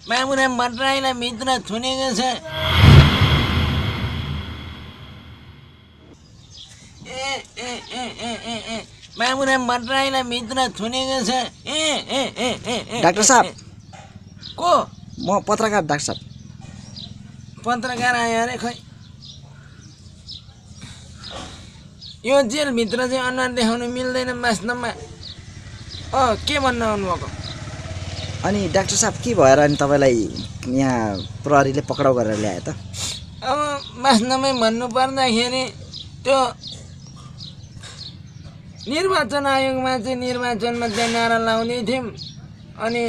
बाबुराम भट्टराईलाई भित्र थुनेको छ। बाबुराम भट्टराईलाई भित्र थुनेको छ। डाक्टर साहब को? म पत्रकार डाक्टर साहब। पत्रकार आयो अरे खै। यो जेलभित्र चाहिँ अनुहार देखाउनु मिल्दैन वास्तवमा। के भन्न आउनुभएको? अनि डाक्टर साहब के भएर अनि तपाईँलाई यहाँ प्रहरीले पक्राउ गरेर ल्यायो त? अब वास्तवमै भन्नु पर्दाखेरि त्यो निर्वाचन आयोगमा चाहिँ निर्वाचनमा त्यहाँ नारा लाउँदै थियौँ अनि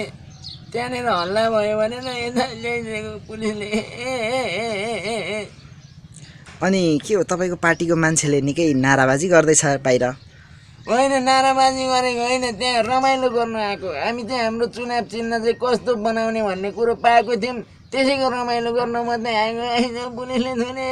त्यहाँनिर हल्ला भयो भनेर यता ल्याइदिएको पुलिसले। अनि के हो तपाईँको पार्टीको मान्छेले निकै नाराबाजी गर्दैछ बाहिर? होइन, नाराबाजी गरेको होइन, त्यहाँ रमाइलो गर्नु आएको। हामी चाहिँ हाम्रो चुनाव चिन्ह चाहिँ कस्तो बनाउने भन्ने कुरो पाएको थियौँ, त्यसैको रमाइलो गर्न मात्रै आएको पुलिसले धुने।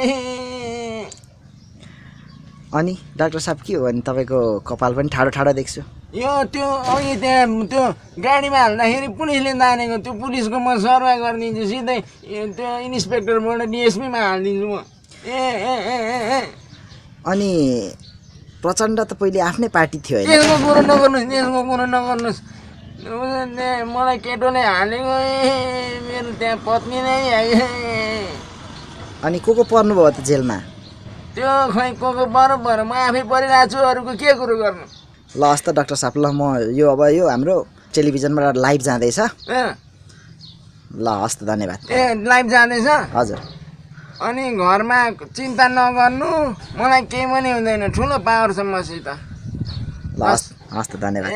अनि डाक्टर साहब के हो अनि तपाईँको कपाल पनि ठाडो ठाडो देख्छु। यो त्यो अघि त्यहाँ त्यो गाडीमा हाल्दाखेरि पुलिसले तानेको, त्यो पुलिसको म सर्वा गरिदिन्छु सिधै त्यो इन्सपेक्टरबाट डिएसपीमा हालिदिन्छु म। अनि प्रचण्ड त पहिले आफ्नै पार्टी थियो होइन? त्यसको कुरो नगर्नुहोस्, त्यसको कुरो नगर्नुहोस्। मलाई केटोले हालेको, मेरो त्यहाँ पत्नी नै। अनि को पर्नुभयो त जेलमा? त्यो खै को बरोबर म आफै परिरहेको छु, अरूको के कुरो गर्नु। ल हस् त डाक्टर साहब, ल म अब यो हाम्रो टेलिभिजनबाट लाइभ जाँदैछ। ल हस् त, धन्यवाद। लाइभ जाँदैछ? हजुर। अनि घरमा चिन्ता नगर्नु, मलाई केही पनि हुँदैन, ठुलो पावर छ मसित। ल हस् त, धन्यवाद।